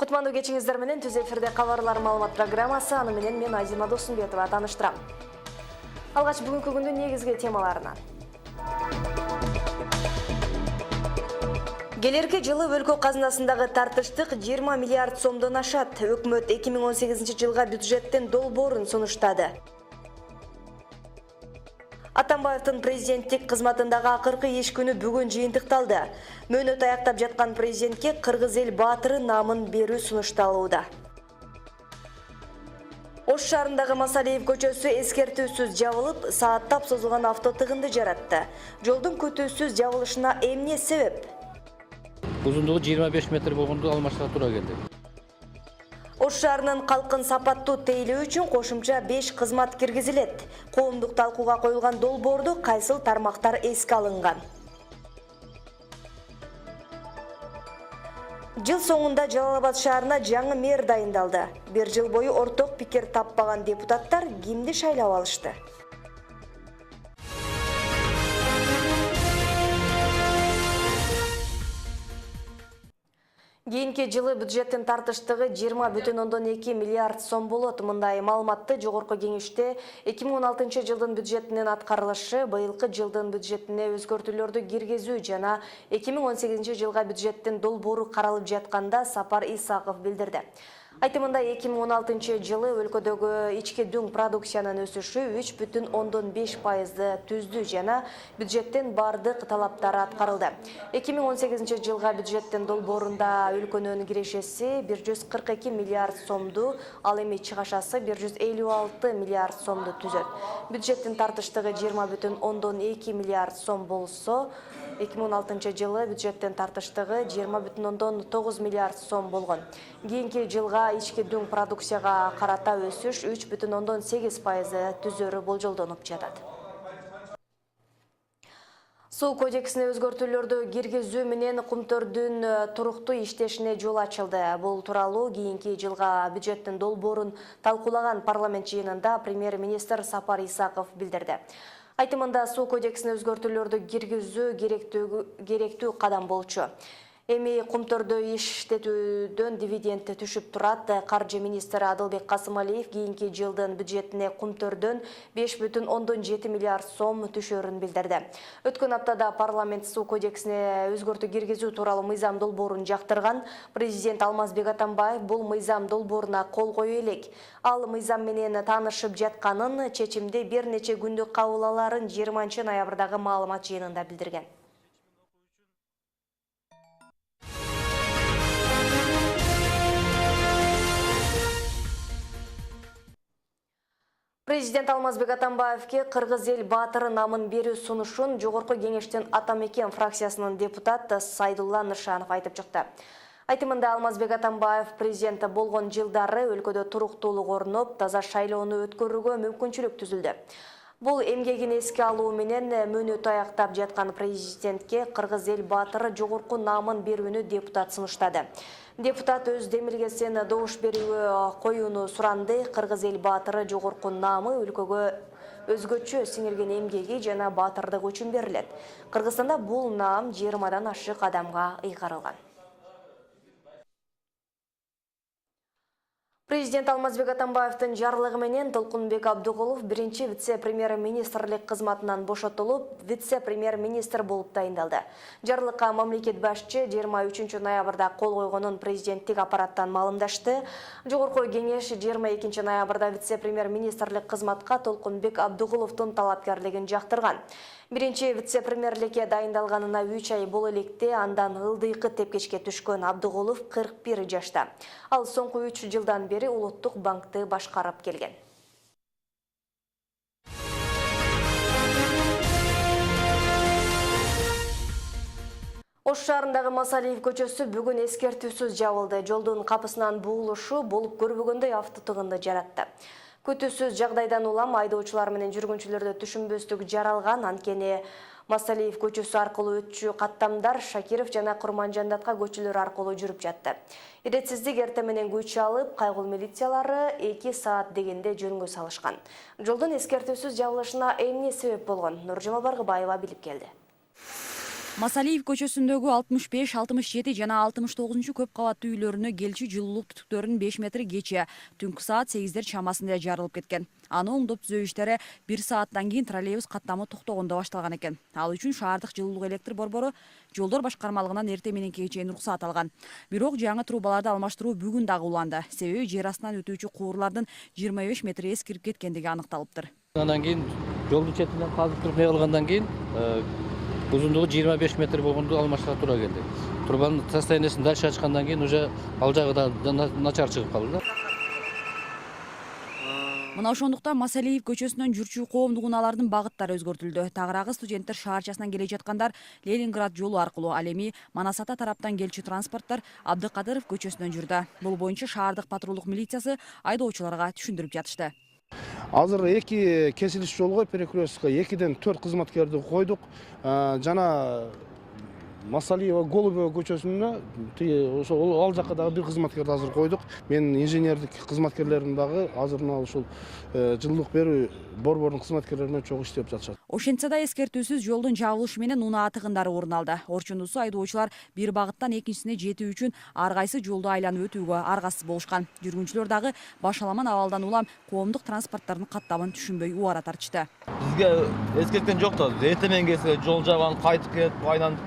Кутмандуу кечиңиздер менен түз эфирде кабарлар маалымат программасы, аны менен мен Азима Досунбетова тааныштырам. Алгач бүгүнкү күндүн негизги темаларынан. Келерки жылы өлкө казынасындагы тартыштык 20 миллиард сомдон ашат. Өкмөт 2018 жылга бюджеттин долбоорун сунуштады. Атамбаевдин президенттик кызматындагы акыркы иш күнү бүгүн жыйынтыкталды. Мөөнөт аяктап жаткан президентке Кыргыз эл баатыры намын берүү сунушталууда. Ош шаарындагы Масалиев көчөсү эскертүүсүз жабылып, сааттап созулган автотыгынды жаратты. Жолдун күтүүсүз жабылышына эмне себеп? Узундугу 25 метр болгондо алмаштырууга туура келди. Ош шаарынын калкын сапаттуу тейлөө үчүн кошумча 5 кызмат киргизилет. Коомдук талкууга коюлган долбоордо кайсыл тармактар эске алынган? Жыл соңунда Жалал Абад шаарына жаңы мэр дайындалды. Бир жыл бою орток пикир таппаган депутаттар кимди шайлап алышты? Кийинки жылы бюджеттин тартыштыгы 20,2 миллиард сом болот. Мындай маалыматты жогорку кеңеште 2016 жылдын бюджетинин аткарылышы, быйылкы жылдын бюджетине өзгөртүүлөрдү киргизүү жана 2018 жылга бюджеттин долбоору каралып жатканда Сапар Исаков билдирди. Айтымында 2016 жылы өлкөдөгү ички дүң продукциянын өсүшү 3,5%ды түздү жана бюджеттин бардык талаптары аткарылды. 2018 жылга бюджеттин долбоорунда өлкөнүн кирешеси 142 миллиард сомду, ал эми чыгашасы 156 миллиард сомду түзөт. Бюджеттин тартыштыгы 20,2 миллиард сом болсо, 2016 жылы бюджеттин тартыштыгы 20,9 миллиард сом болгон. Кийинки жылга ички дүң продукцияга карата өсүш 3,8% түзөрү болжолдонуп жатат. Суу кодексине өзгөртүүлөрдү киргизүү менен кумтөрдүн туруктуу иштешине жол ачылды. Бул тууралуу кийинки жылга бюджеттин долбоорун талкуулаган парламент жыйынында премьер-министр Сапар Исаков билдирди. Айтымында суу кодексине өзгөртүүлөрдү киргизүү керектүү кадам болчу. Эми кумтөрдө иштетүүдөн дивиденд түшүп турат. Каржы министри Адылбек Касымалиев кийинки жылдын бюджетине кумтөрдөн 5,7 миллиард сом түшөрүн билдирди. Өткөн аптада парламент суу кодексине өзгөртүү киргизүү тууралуу мыйзам долбоорун жактырган. Президент Алмазбек Атамбаев бул мыйзам долбооруна кол кое элек. Ал мыйзам менен таанышып жатканын, чечимди бир нече күндүк кабыл аларын 20 ноябрдагы маалымат жыйынында билдирген. Президент Алмазбек Атамбаевке Кыргыз эл баатыры намын берүү сунушун жогорку кеңештин Атамекен фракциясынын депутаты Сайдулла Нышанов айтып чыкты. Айтымында Алмазбек Атамбаев президенти болгон жылдары өлкөдө туруктуулук орноп, таза шайлоону өткөрүүгө мүмкүнчүлүк түзүлдү. Бул эмгегин эске алуу менен мөөнөт аяктап жаткан президентке Кыргыз эл баатыры жогорку намын берүүнү депутат сунуштады. Депутат өз демилгесин добуш берүүгө коюуну суранды. Кыргыз эл баатыры жогорку намы өлкөгө өзгөчө сиңирген эмгеги жана баатырдыгы үчүн берилет. Кыргызстанда бул наам 20дан ашык адамга ыйгарылган. Президент Алмазбек Атамбаевдин жарлыгы менен Толкунбек Абдыгулов биринчи вице-премьер-министрлик кызматынан бошотулуп, вице-премьер-министр болуп дайындалды. Жарлыкка мамлекет башчы 23 ноябрда кол койгонун президенттик аппараттан маалымдашты. Жогорку кеңеш 22 ноябрда вице-премьер-министрлик кызматка Толкунбек Абдыгуловдун талапкерлигин жактырган. Биринчи вице-премьерликке дайындалганына 3 ай боло электе, андан ылдыйкы тепкечке түшкөн Абдыгулов 41 жашта. Ал соңку 3 жылдан бери Улуттук банкты башкарып келген. Ош шаарындагы Масалиев көчөсү бүгүн эскертүүсүз жабылды. Жолдун капысынан буулушу болуп көрбөгөндөй автотыгынды жаратты. Күтүүсүз жагдайдан улам айдоочулар менен жүргүнчүлөрдө түшүнбөстүк жаралган. Анткени Масалиев көчөсү аркылуу өтчү каттамдар Шакиров жана Курманжандатка көчөлөр аркылуу жүрүп жатты. Иретсиздик эртең менен күч алып, кайгыл милициялары 2 саат дегенде жөнгө салышкан. Жолдун эскертүүсүз жабылышына эмне себеп болгон? Нуржамал Баргыбаева билип келди. Масалиев көчөсүндөгү 65, 67 жана 69 көп кабаттуу үйлөрүнө келчү жылуулук түтүктөрүнүн 5 метри кече түнкү саат 8 чамасында жарылып кеткен. Аны оңдоп түзөө иштери 1 сааттан кийин троллейбус каттамы токтогондо башталган экен. Ал үчүн шаардык жылуулук электр борбору жолдор башкармалыгынан эртең мененке чейин уруксаат алган. Бирок жаңы трубаларды алмаштыруу бүгүн дагы уланды. Себеби жер астынан өтүүчү куурлардын 25 метри эскирип кеткендиги аныкталыптыр. Андан кийин жолдун четинен казып не кылгандан кийин узундугу 25 метр болгонду алмаштырууга туура келди. Трубанын состояниясын дальше ачкандан кийин уже ал жагы да начар чыгып калды. Мына ошондуктан Масалиев көчөсүнөн жүрчү коомдук унаалардын багыттары өзгөртүлдү. Тагыраагы студенттер шаарчасынан келе жаткандар Ленинград жолу аркылуу, ал эми Манасата тараптан келчү транспорттор Абдыкадыров көчөсүнөн жүрдү. Бул боюнча шаардык патрулдук милициясы айдоочуларга түшүндүрүп жатышты. Азыр эки кесилиш жолго перекрестка 2ден 4 кызматкерди койдук. Жана Масалиева Голубева көчөсүнө ошол ал жакка дагы бир кызматкерди азыр койдук. Мен инженердик кызматкерлерим дагы азыр ушул жылуулук берүү борборунун кызматкерлерине чогуу иштеп жатышат. Ошентсе да эскертүүсүз жолдун жабылышы менен унаа тыгындары орун алды. Орчундусу айдоочулар бир багыттан экинчисине жетүү үчүн ар кайсы жолду айланып өтүүгө аргасыз болушкан. Жүргүнчүлөр дагы башаламан абалдан улам коомдук транспорттардын каттамын түшүнбөй убара тартышты. Бизге эскерткен жок да. Эртең менен келсе жол жабан кайтып кетип айланып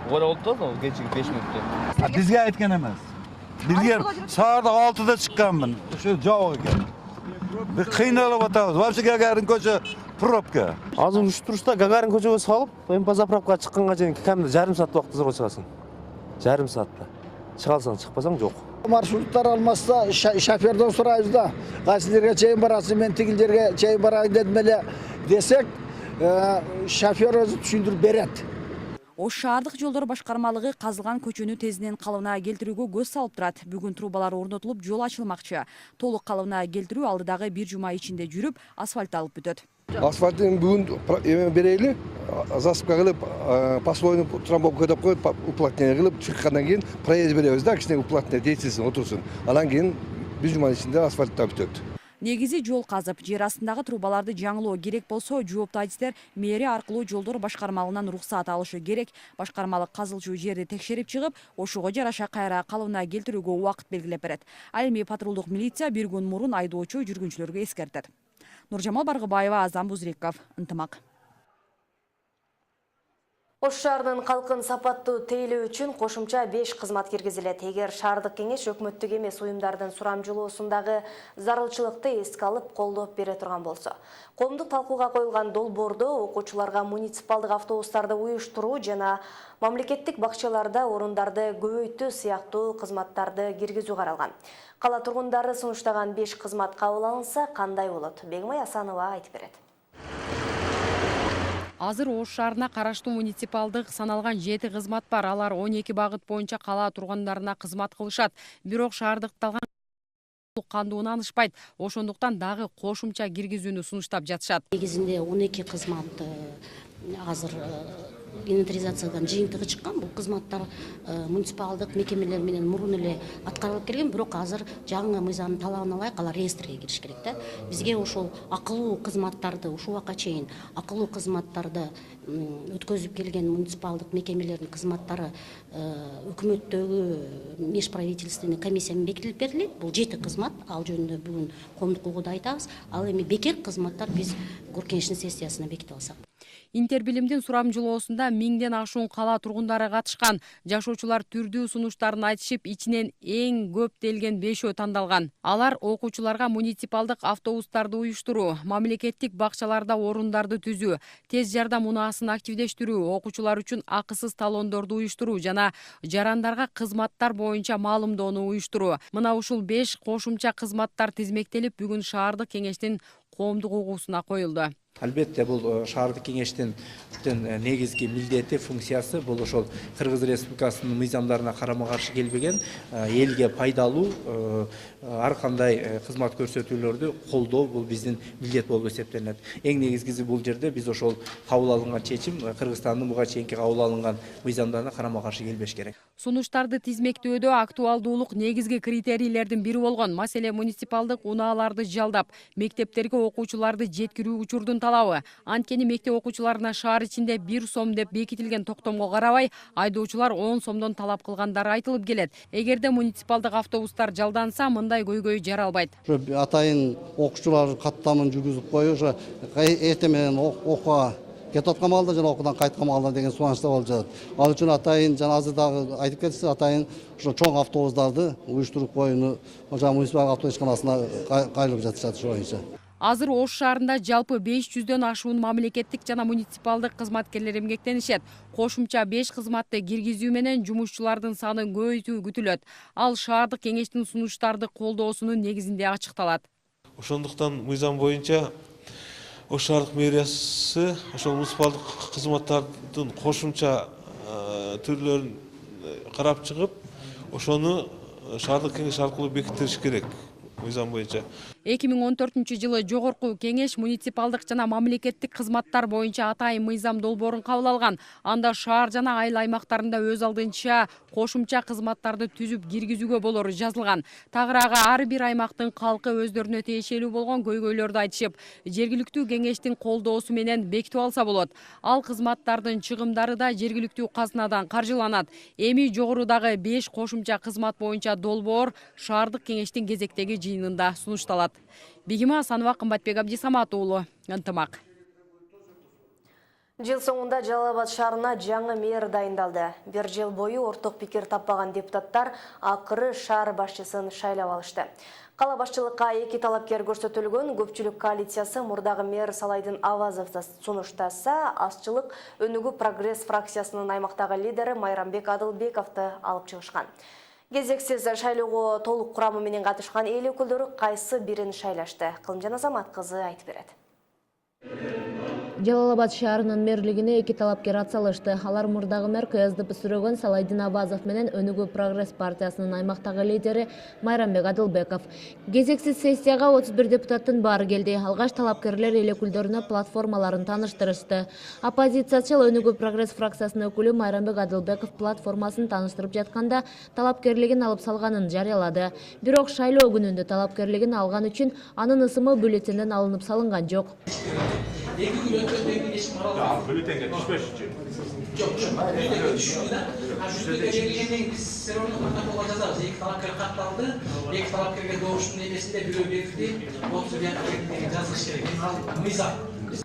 ora oldu da geçik 5 minutта. Bizge aytgan emas. Bizge saat 6'da çıkkanmın. Şu javob ekan. Bir qiynalib o'tamiz. Вообще Gagarin ko'cha probka. Азыр уштурушта Гагарин көчөгө салып, МП заправкага чыкканга чейин кәмде жарым саат убакыт зарга чыгасың. Жарым саатта. Чыга алсаң, чыкпасаң жок. Маршруттар алмаса шоферден сурайбыз да. Кайсы жерге чейин барасың, мен тигил жерге чейин барайын дедим эле десек, шофер өзү түшүндүрүп берет. Ош шаардык жолдор башкармалыгы казылган көчөнү тезинен калыбына келтирүүгө көз салып турат. Бүгүн трубалар орнотулуп, жол ачылмакчы. Толук калыбына келтирүү алдыдагы бир жума ичинде жүрүп, асфальт алып бүтөт. Асфальттын бүгүн берейли, засыпка кылып, послойну трамбовка деп коюп, уплотнение кылып чыккандан кийин проезд беребиз да, кичине уплотнение дейсизин отурсун. Анан кийин бир жума ичинде асфальтта бүтөт. Негизи жол казып, жер астындагы трубаларды жаңылоо керек болсо, жооптуу адистер мэрия аркылуу жолдор башкармалыгынан уруксаат алышы керек. Башкармалык казылчу жерди текшерип чыгып, ошого жараша кайра калыбына келтирүүгө убакыт белгилеп берет. Ал эми патрулдук милиция бир күн мурун айдоочу жүргүнчүлөргө эскертет. Нуржамал Баргыбаева, Азам Бузриков, Ынтымак. Ош шаарынын калкын сапаттуу тейлөө үчүн кошумча 5 кызмат киргизилет. Эгер шаардык кеңеш өкмөттүк эмес уюмдардын сурамжылоосундагы зарылчылыкты эске алып колдоп бере турган болсо. Коомдук талкууга коюлган долбоордо окуучуларга муниципалдык автобустарды уюштуруу жана мамлекеттик бакчаларда орундарды көбөйтүү сыяктуу кызматтарды киргизүү каралган. Кала тургундары сунуштаган 5 кызмат кабыл алынса кандай болот? Бегмай Асанова айтып берет. Азыр Ош шаарына караштуу муниципалдык саналган 7 кызмат бар. Алар 12 багыт боюнча кала тургундарына кызмат кылышат. Бирок шаардыкталган кандууна анышпайт. Ошондуктан дагы кошумча киргизүүнү сунуштап жатышат. Негизинде 12 кызмат азыр инвентаризациядан жыйынтыгы чыккан. Бул кызматтар муниципалдык мекемелер менен мурун эле аткарылып келген, бирок азыр жаңы мыйзамдын талабына ылайык алар реестрге кириш керек да. Бизге ошол акылуу кызматтарды, ушул убакка чейин акылуу кызматтарды өткөзүп келген муниципалдык мекемелердин кызматтары өкмөттөгү межправительственный комиссиямен бекитилип берилет. Бул 7 кызмат, ал жөнүндө бүгүн коомдук кылууда айтабыз. Ал эми бекер кызматтар биз Горкенештин сессиясына бекитип алсак. Интербилимдин сурамжылоосунда 1000ден ашуун кала тургундары катышкан. Жашоочулар түрдүү сунуштарын айтышып, ичинен эң көп делген 5өө тандалган. Алар окуучуларга муниципалдык автобустарды уюштуруу, мамлекеттик бакчаларда орундарды түзүү, тез жардам унаасын активдештирүү, окуучулар үчүн акысыз талондорду уюштуруу жана жарандарга кызматтар боюнча маалымдоону уюштуруу. Мына ушул 5 кошумча кызматтар тизмектелип, бүгүн шаардык кеңештин коомдук угуусуна коюлду. Албетте бул шаардык кеңештин негизги милдети, функциясы бул ошол Кыргыз Республикасынын мыйзамдарына карама-каршы келбеген, элге пайдалуу ар кандай кызмат көрсөтүүлөрдү колдоо бул биздин милдет болуп эсептелинет. Эң негизгиси бул жерде биз ошол кабыл алынган чечим Кыргызстандын буга чейинки кабыл алынган мыйзамдарына карама-каршы келбеш керек. Сунуштарды тизмектөөдө актуалдуулук негизги критерийлердин бири болгон маселе муниципалдык унааларды жалдап, мектептерге окуучуларды жеткирүү учурдун талабы. Анткени мектеп окуучуларына шаар ичинде 1 сом деп бекитилген токтомго карабай, айдоочулар 10 сомдон талап кылгандары айтылып келет. Эгерде муниципалдык автобустар жалданса, мындай көйгөй жаралбайт. Атайын окуучулар каттамын жүргүзүп коюу, эртең менен окууга кетип аткан маалда жана окуудан кайткан маалда деген суначта болуп жатат. Ал үчүн атайын жана азыр дагы айтып кетсиз, атайын ошо чоң автобустарды уюштуруп коюуну муниципалдык автобус ишканасына кайрылып жатышат ошо боюнча. Азыр Ош шаарында жалпы 500дөн ашуун мамлекеттик жана муниципалдык кызматкерлер эмгектенишет. Кошумча 5 кызматты киргизүү менен жумушчулардын санын көбөйтүү күтүлөт. Ал шаардык кеңештин сунуштарды колдоосунун негизинде ачыкталат. Ошондуктан мыйзам боюнча Ош шаардык мэриясы ошол муниципалдык кызматтардын кошумча түрлөрүн карап чыгып, ошону шаардык кеңеш аркылуу бекиттириш керек. Мыйзам боюнча 2014-жылы жогорку кеңеш муниципалдык жана мамлекеттик кызматтар боюнча атайын мыйзам долбоорун кабыл алган. Анда шаар жана айыл аймактарында өз алдынча кошумча кызматтарды түзүп киргизүүгө болору жазылган. Тагыраагы ар бир аймактын калкы өздөрүнө тиешелүү болгон көйгөйлөрдү айтышып, жергиликтүү кеңештин колдоосу менен бекитип алса болот. Ал кызматтардын чыгымдары да жергиликтүү казынадан каржыланат. Эми жогорудагы 5 кошумча кызмат боюнча долбоор шаардык кеңештин кезектеги жыйынында сунушталат. Бегима Асанова, Кымбатбек Абдисамат уулу, Ынтымак. Жыл соңында Жалал Абад шаарына жаңы мэр дайындалды. Бир жыл бою орток пикир таппаган депутаттар акыры шаар башчысын шайлап алышты. Кала башчылыкка 2 талапкер көрсөтүлгөн. Көпчүлүк коалициясы мурдагы мэр Салайдын Авазовду сунуштаса, Азчылык Өнүгүү Прогресс фракциясынын аймактагы лидери Майрамбек Адылбековду алып чыгышкан. Кезексиз шайлоого толук курамы менен катышкан эл өкүлдөрү кайсы бирин шайлашты? Кылымжан Азамат кызы айтып берет. Жалал Абад шаарынын мэрлигине 2 талапкер атсалышты. Алар мурдагы мэр КСДП сүрөгөн Салайдын Абазов менен Өнүгүү Прогресс партиясынын аймактагы лидери Майрамбек Адылбеков. Кезексиз сессияга 31 депутаттын баары келди. Алгаш талапкерлер эл өкүлдөрүнө платформаларын тааныштырышты. Оппозициячыл Өнүгүү Прогресс фракциясынын өкүлү Майрамбек Адылбеков платформасын тааныштырып жатканда талапкерлигин алып салганын жарыялады. Бирок шайлоо күнүндө талапкерлигин алган үчүн анын ысымы бюллетенден алынып салынган жок. Бюллетенге түшпөш үчүн. Жок, бюллетенге түшүнү. Бюллетенге келгенден биз серверный протоколго жазабыз. 2 талапкер катталды. 2 талапкерге добуштун эмесинде бирөө берилди. 30 деген жазыш керек. Мыйзам.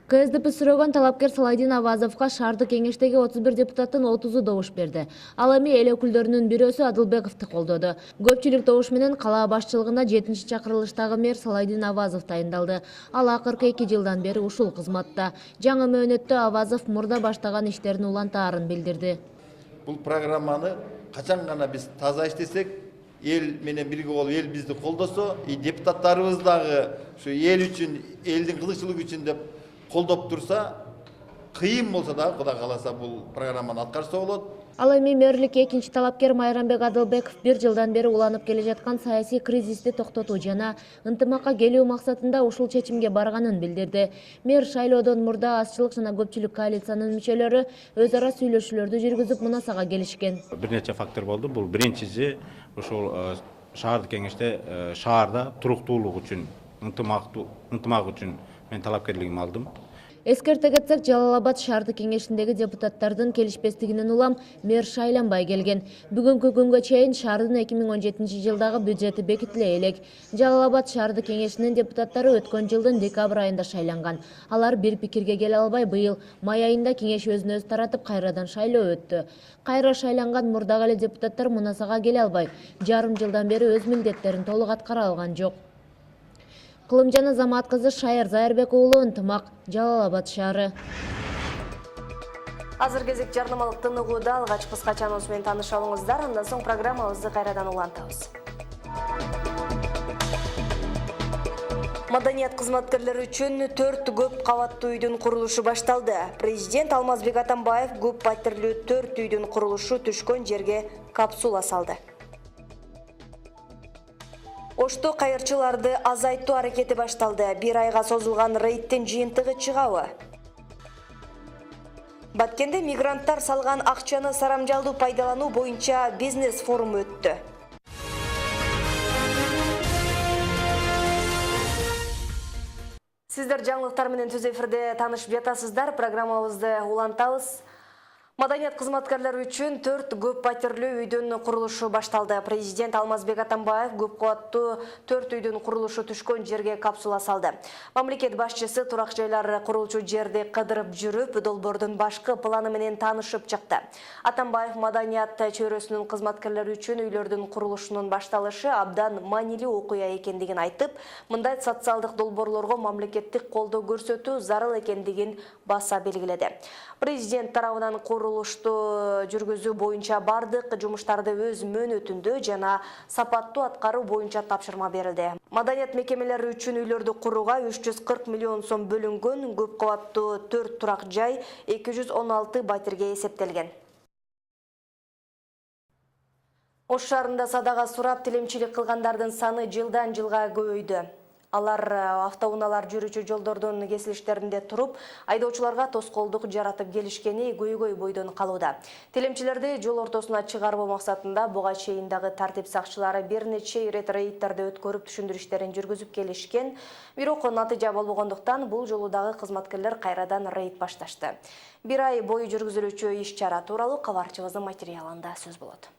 КСДП сүрөгөн талапкер Салайдын Авазовго шаардык кеңештеги 31 депутаттын 30-у добуш берди. Ал эми эл өкүлдөрүнүн бирөөсү Адылбековду колдоду. Көпчүлүк добуш менен кала башчылыгына 7-чакырылыштагы мэр Салайдын Авазов дайындалды. Ал акыркы 2 жылдан бери ушул кызматта. Жаңы мөөнөттө Авазов мурда баштаган иштерин улантаарын билдирди. Бул программаны качан гана биз таза иштесек, эл менен бирге болуп эл бизди колдосо, депутаттарыбыз дагы ушу эл үчүн, элдин кызыкчылыгы үчүн деп колдоп турса, кыйын болса да, Кудай кааласа бул программаны аткарса болот. Ал эми мэрликке 2-чи талапкер Майрамбек Адылбеков 1 жылдан бери уланып келе жаткан саясий кризисти токтотуу жана ынтымакка келүү максатында ушул чечимге барганын билдирди. Мэр шайлоодон мурда Азчылык жана Көпчүлүк коалициянын мүчөлөрү өз ара сүйлөшүүлөрдү жүргүзүп мунасага келишкен. Бир нече фактор болду. Бул биринчиси ушул шаардык кеңеште шаарда туруктуулук үчүн, ынтымак үчүн мен талапкерлигимди алдым. Эскерте кетсек, Жалал Абад шаардык кеңешиндеги депутаттардын келишпестигинен улам мэр шайланбай келген. Бүгүнкү күнгө чейин шаардын 2017 жылдагы бюджети бекитиле элек. Жалал Абад шаардык кеңешинин депутаттары өткөн жылдын декабрь айында шайланган. Алар бир пикирге келе албай, быйыл май айында кеңеш өзүн өзү таратып кайрадан шайлоо өттү. Кайра шайланган мурдагы эле депутаттар мунасага келе албай, жарым жылдан бери өз милдеттерин толук аткара алган жок. Кылымжан Азамат кызы, Шайыр Зайырбек уулу, Ынтымак, Жалал Абад шаары. Азыр кезек жарнамалык тыныгууда алгач кыскача анонс менен тааныша алыңыздар. Андан соң программабызды кайрадан улантабыз. Маданият кызматкерлери үчүн 4 көп кабаттуу үйдүн курулушу башталды. Президент Алмазбек Атамбаев көп паттирлүү 4 үйдүн курулушу түшкөн жерге капсула салды. Ошто кайырчыларды азайтуу аракети башталды. 1 айга созулган рейдтин жыйынтыгы чыгабы? Баткенде мигранттар салган акчаны сарамжалдуу пайдалануу боюнча бизнес форум өттү. Сиздер жаңылыктар менен түз эфирде таанышып жатасыздар. Программабызды улантабыз. Маданият кызматкерлери үчүн 4 көп пәтерлүү үйдүн курулушу башталды. Президент Алмазбек Атамбаев көп кубаттуу 4 үйдүн курулушу түшкөн жерге капсула салды. Мамлекет башчысы турак жайлар курулчу жерди кыдырып жүрүп, долбоордун башкы планы менен таанышып чыкты. Атамбаев маданият чөйрөсүнүн кызматкерлери үчүн үйлөрдүн курулушунун башталышы абдан маанилүү окуя экендигин айтып, мындай социалдык долбоорлорго мамлекеттик колдоо көрсөтүү зарыл экендигин баса белгиледи. Президент тарабынан курулушту жүргүзүү боюнча бардык жумуштарды өз мөөнөтүндө жана сапаттуу аткаруу боюнча тапшырма берилди. Маданият мекемелери үчүн үйлөрдү курууга 340 миллион сом бөлүнгөн, көп кабаттуу 4 турак жай 216 батирге эсептелген. Ош шаарында садага сурап тилемчилик кылгандардын саны жылдан жылга көбөйдү. Алар автоунаалар жүрүүчү жолдордун кесилиштеринде туруп, айдоочуларга тоскоолдук жаратып келишкени көйгөй бойдон калууда. Тилемчилерди жол ортосуна чыгаруу максатында буга чейин дагы тартип сакчылары бир нече ирет рейдтерди өткөрүп түшүндүрүү иштерин жүргүзүп келишкен. Бирок натыйжа болбогондуктан бул жолу дагы кызматкерлер кайрадан рейд башташты. Бир ай бою жүргүзүлүүчү иш-чара тууралуу кабарчыбыздын материалында сөз болот.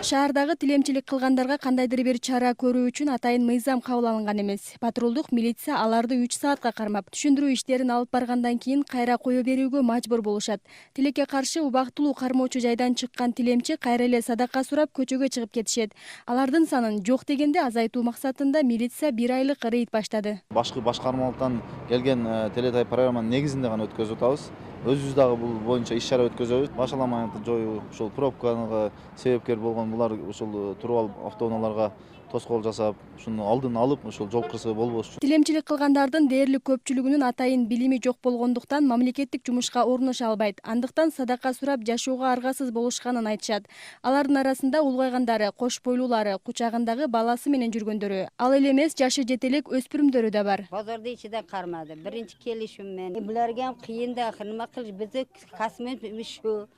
Шаардагы тилемчилик кылгандарга кандайдыр бир чара көрүү үчүн атайын мыйзам кабыл алынган эмес. Патрулдук милиция аларды 3 саатка кармап, түшүндүрүү иштерин алып баргандан кийин кайра кое берүүгө мажбур болушат. Тилекке каршы убактылуу кармоочу жайдан чыккан тилемчи кайра эле садака сурап көчөгө чыгып кетишет. Алардын санын жок дегенде азайтуу максатында милиция 1 айлык рейд баштады. Башкы башкармалыктан келген телетай программанын негизинде гана өткөзүп атабыз. Өзүбүз дагы бул боюнча иш-чара өткөзөбүз. Башаламанды жоюу, ушул пробкага себепкер болгон булар ушул туруп алып автоунааларга тоскоол жасап, ушуну алдын алып, ушул жол кырсыгы болбош үчүн. Тилемчилик кылгандардын дээрлик көпчүлүгүнүн атайын билими жок болгондуктан мамлекеттик жумушка орношо албайт. Андыктан садака сурап жашоого аргасыз болушканын айтышат. Алардын арасында улгайгандары, кош бойлуулары, кучагындагы баласы менен жүргөндөрү, ал эле эмес жашы жете элек өспүрүмдөрү да бар. Базарда ичиде кармады. Биринчи келишим менен. Буларга ham кыйын да, нема кылыш, бизде касмimiz şu.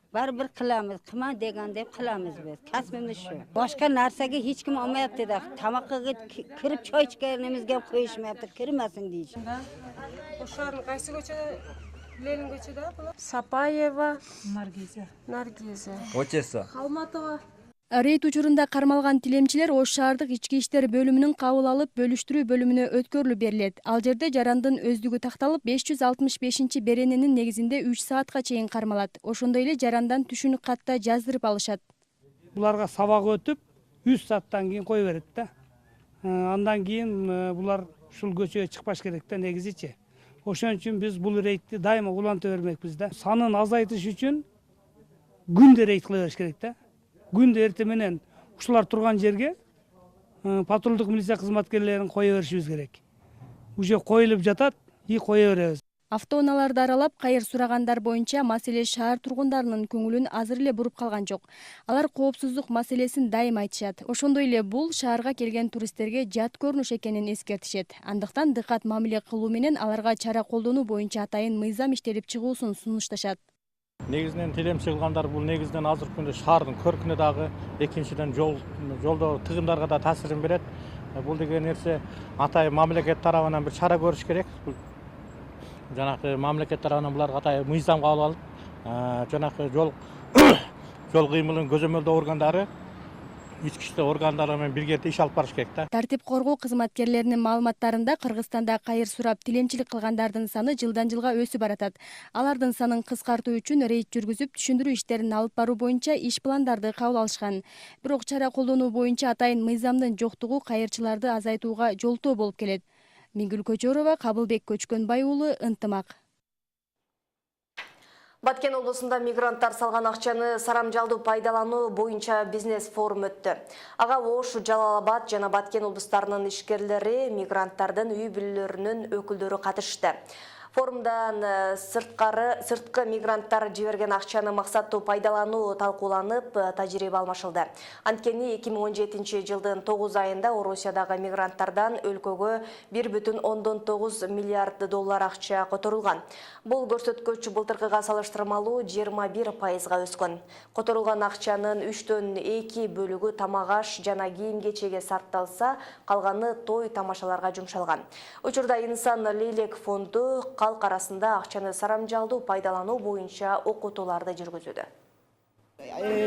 Baribir qilamiz, qilma deganda qilamiz biz. Kasbimiz shu. Boshqa narsaga hech kim olmayapti da. Tamoqqa kirib choy ichganimizga ham qo'yishmayapti, kirmasin deyishdi. O'shaning qaysi ko'chada? Lenin ko'chada bular? Sapayeva, Nargiza. O'chesa. Xalmatova. Рейд учурунда кармалган тилемчилер Ош шаардык ички иштер бөлүмүнүн кабыл алып бөлүштүрүү бөлүмүнө өткөрүлүп берилет. Ал жерде жарандын өздүгү такталып 565 берененин негизинде 3 саатка чейин кармалат. Ошондой эле жарандан түшүнүк катта жаздырып алышат. Буларга сабак өтүп 3 сааттан кийин кое берет да. Андан кийин булар ушул көчөгө чыкпаш керек да негизичи. Ошон үчүн биз бул рейдти дайыма уланта бермекпиз да. Санын азайтыш үчүн күндө рейд кыла бериш керек да. Күндө эрте менен ушулар турган жерге патрулдук милиция кызматкерлерин кое беришибиз керек. Уже коюлуп жатат, и кое беребиз. Автоунааларды аралап кайыр сурагандар боюнча маселе шаар тургундарынын көңүлүн азыр эле буруп калган жок. Алар коопсуздук маселесин дайым айтышат. Ошондой эле бул шаарга келген туристтерге жат көрүнүш экенин эскертишет. Андыктан дыкат мамиле кылуу менен аларга чара колдонуу боюнча атайын мыйзам иштелип чыгуусун сунушташат. Негизинен тилемчилик кылгандар бул негизинен азыркы күндө шаардын көркүнө дагы, экинчиден жолдо тыгындарга да таасирин берет. Бул деген нерсе атайын мамлекет тарабынан бир чара көрүш керек. Жанагы мамлекет тарабынан буларга атайын мыйзам кабыл алып, жанагы жол кыймылын көзөмөлдөө органдары ички иштер органдары менен бирге иш алып барыш керек да. Тартип коргоо кызматкерлеринин маалыматтарында Кыргызстанда кайыр сурап тилемчилик кылгандардын саны жылдан жылга өсүп баратат. Алардын санын кыскартуу үчүн рейд жүргүзүп, түшүндүрүү иштерин алып баруу боюнча иш пландарды кабыл алышкан. Бирок чара колдонуу боюнча атайын мыйзамдын жоктугу кайырчыларды азайтууга жолтоо болуп келет. Миңгүл Көчөрова, Кабылбек Көчкөнбай уулу, Ынтымак. Баткен облусунда мигранттар салган акчаны сарамжалдуу пайдалануу боюнча бизнес форум өттү. Ага Ош, Жалал-Абад жана Баткен облустарынын ишкерлери, мигранттардын үй бүлөлөрүнүн өкүлдөрү катышты. Форумдан сырткы мигранттар жиберген акчаны максаттуу пайдалануу талкууланып, тажрыйба алмашылды. Анткени 2017 жылдын 9 айында Орусиядагы мигранттардан өлкөгө 1,9 миллиард доллар акча которулган. Бул көрсөткүч былтыркыга салыштырмалуу 21%га өскөн. Которулган акчанын 3/2 бөлүгү тамак-аш жана кийим-кечеге сарпталса, калганы той тамашаларга жумшалган. Учурда Инсан Лейлек фонду калк арасында акчаны сарамжалдуу пайдалануу боюнча окутууларды жүргүзүүдө.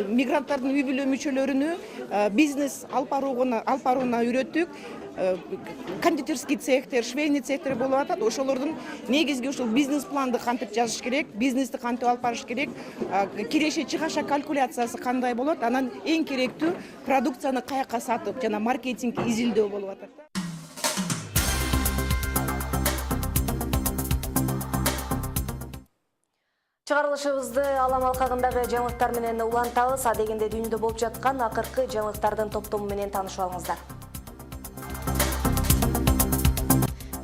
Мигранттардын үй бүлө мүчөлөрүнү бизнес алып барууна үйрөттүк. Кондитерский цехтер, швейный цехтер болуп атат. Ошолордун негизги ушул бизнес планды кантип жазыш керек, бизнести кантип алып барыш керек, киреше чыгаша калькуляциясы кандай болот, анан эң керектүү продукцияны каяка сатып, жана маркетинг изилдөө болуп атат. Чыгарылышыбызды Алам алкагындагы жаңылыктар менен улантабыз. Адегенде дүйнөдө болуп жаткан акыркы жаңылыктардын топтому менен таанышып алыңыздар.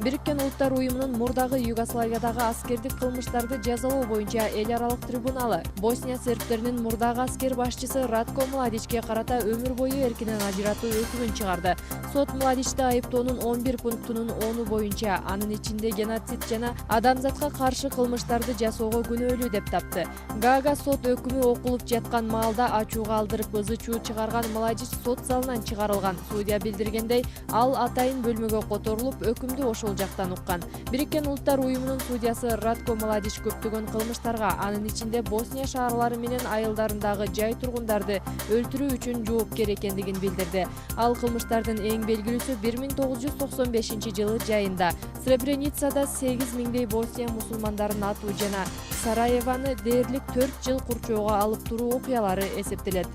Бириккен Улуттар уюмунун мурдагы Югославиядагы аскердик кылмыштарды жазалоо боюнча эл аралык трибуналы Босния сербтеринин мурдагы аскер башчысы Радко Младичке карата өмүр бою эркинен ажыратуу өкүмүн чыгарды. Сот Младичти айыптоонун 11 пунктунун 10 боюнча, анын ичинде геноцид жана адамзатка каршы кылмыштарды жасоого күнөөлүү деп тапты. Гага сот өкүмү окулуп жаткан маалда ачууга алдырып ызы-чуу чыгарган Младич сот залынан чыгарылган. Судья билдиргендей, ал атайын бөлмөгө которулуп, өкүмдү ошол жактан уккан. Бириккен Улуттар уюмунун судьясы Радко Младич көптөгөн кылмыштарга, анын ичинде Босния шаарлары менен айылдарындагы жай тургундарды өлтүрүү үчүн жоопкер экендигин билдирди. Ал кылмыштардын эң белгилүүсү 1995 жылы жайында Сребреницада 8 миңдей Босния мусулмандарын атуу жана Сараеваны дээрлик 4 жыл курчоого алып туруу окуялары эсептелет.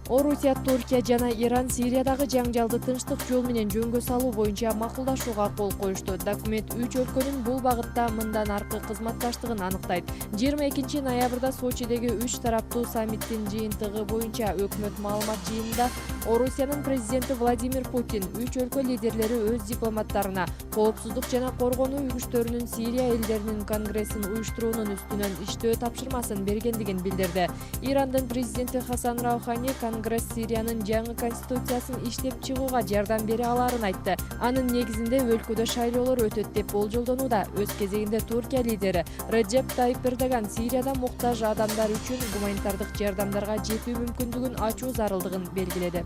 Орусия, Туркия жана Иран Сириядагы жаңжалды тынчтык жол менен жөнгө салуу боюнча макулдашууга кол коюшту. Документ 3 өлкөнүн бул багытта мындан аркы кызматташтыгын аныктайт. 22 ноябрда Сочидеги 3 тараптуу саммиттин жыйынтыгы боюнча өкмөт маалымат жыйынында Орусиянын президенти Владимир Путин 3 өлкө лидерлери өз дипломаттарына коопсуздук жана коргонуу күчтөрүнүн Сирия элдеринин конгрессин уюштуруунун үстүнөн иштөө тапшырмасын бергендигин билдирди. Ирандын президенти Хасан Раухани Конгресс Сириянын жаңы конституциясын иштеп чыгууга жардам бере аларын айтты. Анын негизинде өлкөдө шайлоолор өтөт деп болжолдонууда. Өз кезегинде Туркия лидери Реджеп Тайип Эрдоган Сирияда муктаж адамдар үчүн гуманитардык жардамдарга жетүү мүмкүндүгүн ачуу зарылдыгын белгиледи.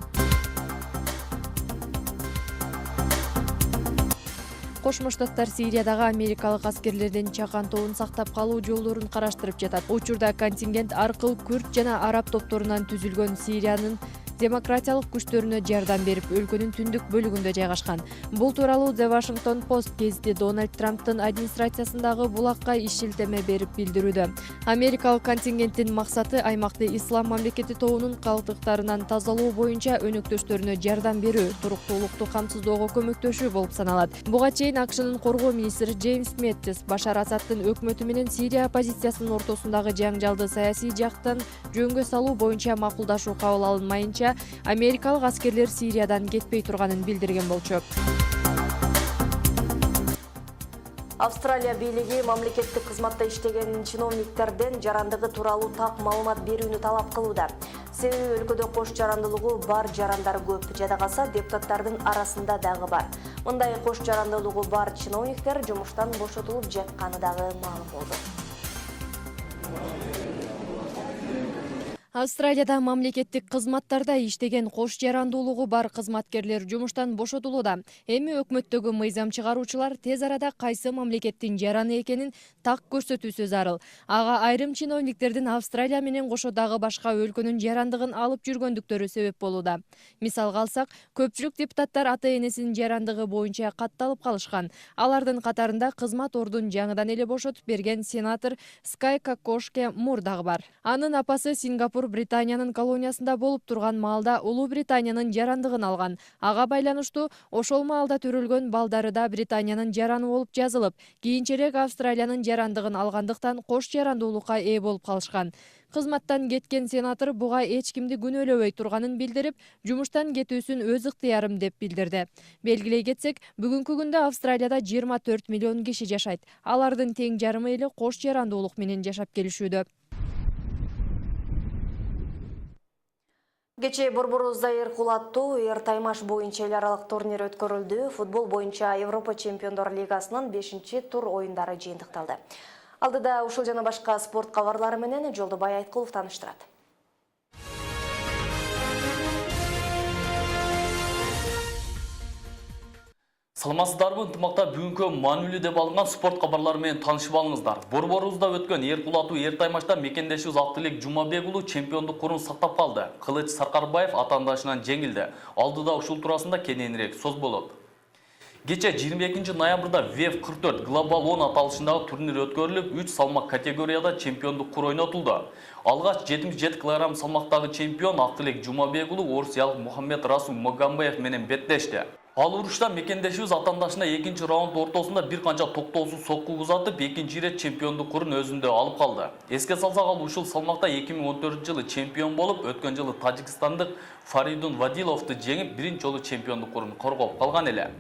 Кошмо Штаттар Сириядагы америкалык аскерлердин чакан тобун сактап калуу жолдорун караштырып жатат. Учурда контингент аркылуу күрд жана араб топторунан түзүлгөн Сириянын демократиялык күчтөрүнө жардам берип, өлкөнүн түндүк бөлүгүндө жайгашкан. Бул тууралуу The Washington Post гезити Дональд Трамптын администрациясындагы булакка ишилтеме берип билдирүүдө. Америкалык контингенттин максаты аймакты ислам мамлекети тобунун калдыктарынан тазалоо боюнча өнөктөштөрүнө жардам берүү, туруктуулукту камсыздоого көмөктөшүү болуп саналат. Буга чейин АКШнын коргоо министри Джеймс Мэттис Башар Асадтын өкмөтү менен Сирия оппозициясынын ортосундагы жаңжалды саясий жактан жөнгө салуу боюнча макулдашуу кабыл алынмайынча америкалык аскерлер Сириядан кетпей турганын билдирген болчу. Австралия бийлиги мамлекеттик кызматта иштеген чиновниктерден жарандыгы тууралуу так маалымат берүүнү талап кылууда. Себеби өлкөдө кош жарандылыгы бар жарандар көп. Жада калса депутаттардын арасында дагы бар. Мындай кош жарандылыгы бар чиновниктер жумуштан бошотулуп жатканы дагы маалым болду. Австралияда мамлекеттик кызматтарда иштеген кош жарандуулугу бар кызматкерлер жумуштан бошотулууда. Эми өкмөттөгү мыйзам чыгаруучулар тез арада кайсы мамлекеттин жараны экенин так көрсөтүүсү зарыл. Ага айрым чиновниктердин Австралия менен кошо дагы башка өлкөнүн жарандыгын алып жүргөндүктөрү себеп болууда. Мисалга алсак, көпчүлүк депутаттар ата-энесинин жарандыгы боюнча катталып калышкан. Алардын катарында кызмат ордун жаңыдан эле бошотуп берген сенатор Скай Кокошке Мур дагы бар. Анын апасы Сингапур Британиянын колониясында болуп турган маалда Улуу Британиянын жарандыгын алган. Ага байланыштуу ошол маалда төрөлгөн балдары да Британиянын жараны болуп жазылып, кийинчерээк Австралиянын жарандыгын алгандыктан кош жарандуулукка ээ болуп калышкан. Кызматтан кеткен сенатор буга эч кимди күнөөлөбөй турганын билдирип, жумуштан кетүүсүн өз ыктыярым деп билдирди. Белгилей кетсек, бүгүнкү күндө Австралияда 24 миллион киши жашайт. Алардын тең жарымы эле кош жарандуулук менен жашап келишүүдө. Кечээ Борборузда Эркулаттуу Эртаймаш боюнча эл аралык турнир өткөрүлдү. Футбол боюнча Европа Чемпиондор Лигасынын 5-тур оюндары жыйынтыкталды. Алдыда ушул жана башка спорт кабарлары менен Жолдобай Айткулов тааныштырат. Саламатсыздарбы, ынтымакта бүгүнкү маанилүү деп алынган спорт кабарлары менен таанышып алыңыздар. Борборубузда өткөн Эркулаттуу Эртаймашта мекендешибиз Актылек Жумабек уулу чемпиондук курун сактап калды. Кылыч Саркарбаев атаандашынан жеңилди. Алдыда ушул туурасында кененирээк сөз болот. Кече 22 ноябрда ВЕФ 44 Global 10 аталышындагы турнир өткөрүлүп, 3 салмак категорияда чемпиондук кур ойнотулду. Алгач 77 кг салмактагы чемпион Актылек Жумабек уулу орусиялык Мухаммед Расул Магамбаев менен беттешти. Ал урушта мекендешибиз атаандашына экинчи раунд ортосунда бир канча токтоосуз сокку узатып, экинчи ирет чемпиондук курун өзүндө алып калды. Эске салсак, ал ушул салмакта 2014-жылы чемпион болуп, өткөн жылы тажикстандык Фаридун Вадиловду жеңип, биринчи жолу чемпиондук курун коргоп калган эле.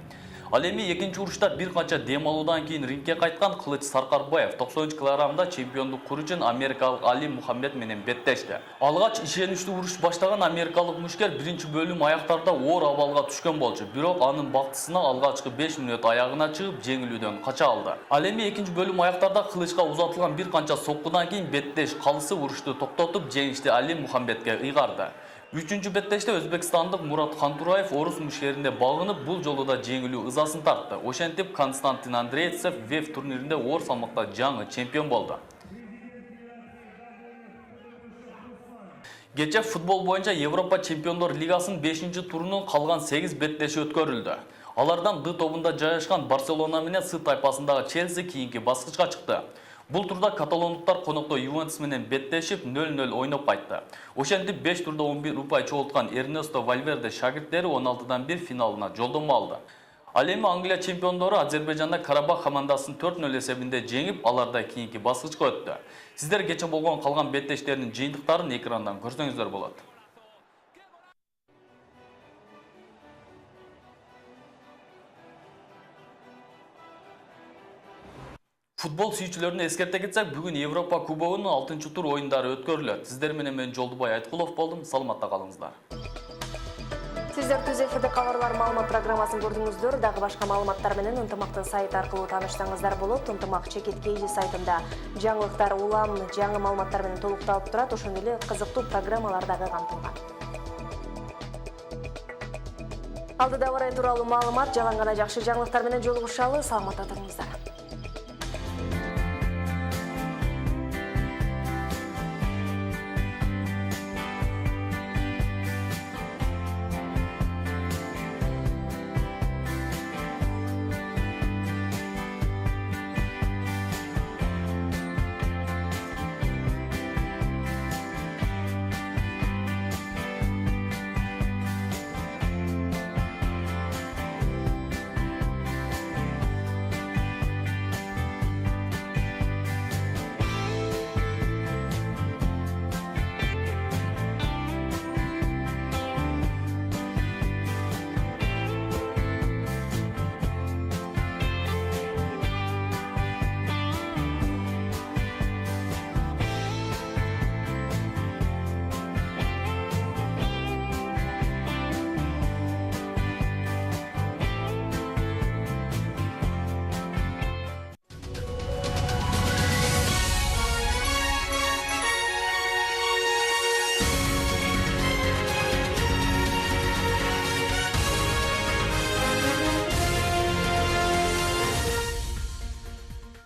Ал эми экинчи урушта бир канча дем алуудан кийин рингке кайткан Кылыч Саркарбаев 90 кг чемпиондук кур үчүн америкалык Али Мухаммед менен беттешти. Алгач ишеничтүү уруш баштаган америкалык мушкер биринчи бөлүм аяктарда оор абалга түшкөн болчу. Бирок анын бактысына алгачкы 5 мүнөт аягына чыгып жеңилүүдөн кача алды. Ал эми экинчи бөлүм аяктарда Кылычка узатылган бир канча соккудан кийин беттеш калысы урушту токтотуп жеңишти Али Мухаммедке ыйгарды. Үчүнчү беттеште өзбекстандык Мурат Хантураев орус мушкерине багынып, бул жолу да жеңилүү ызасын тартты. Ошентип Константин Андрейцев ВЕФ турниринде оор салмакта жаңы чемпион болду. Кече футбол боюнча Европа Чемпиондор Лигасынын 5-турунун калган 8 беттеши өткөрүлдү. Алардан Д тобунда жайгашкан Барселона менен С тайпасындагы Челси кийинки баскычка чыкты. Бул турда каталондуктар конокто Ювентус менен беттешип 0-0 ойноп кайтты. Ошентип 5 турда 11 упай чогулткан Эрнесто Вальверде шагирттери 16-дан 1 финалына жолдомо алды. Ал эми Англия чемпиондору Азербайжанда Карабах командасын 4-0 эсебинде жеңип, аларда кийинки баскычка өттү. Сиздер кече болгон калган беттештердин жыйынтыктарын экрандан көрсөңүздөр болот. Футбол сүйүүчүлөрүнө эскерте кетсек, бүгүн Европа кубогунун 6-тур оюндары өткөрүлөт. Сиздер менен мен Жолдобай Айткулов болдум. Саламатта калыңыздар. Сиздер Түз эфирде кабарлар маалымат программасын көрдүңүздөр. Дагы башка маалыматтар менен Ынтымактын сайты аркылуу тааныштырсаңыздар болот. Ынтымак чекит сайтында жаңылыктар улам, жаңы маалыматтар менен толукталып турат. Ошондой эле кызыктуу программалар дагы камтылган. Алдыда барай тууралуу маалымат, жалаң гана жакшы жаңылыктар менен жолугушалы. Саламатта туруңуздар.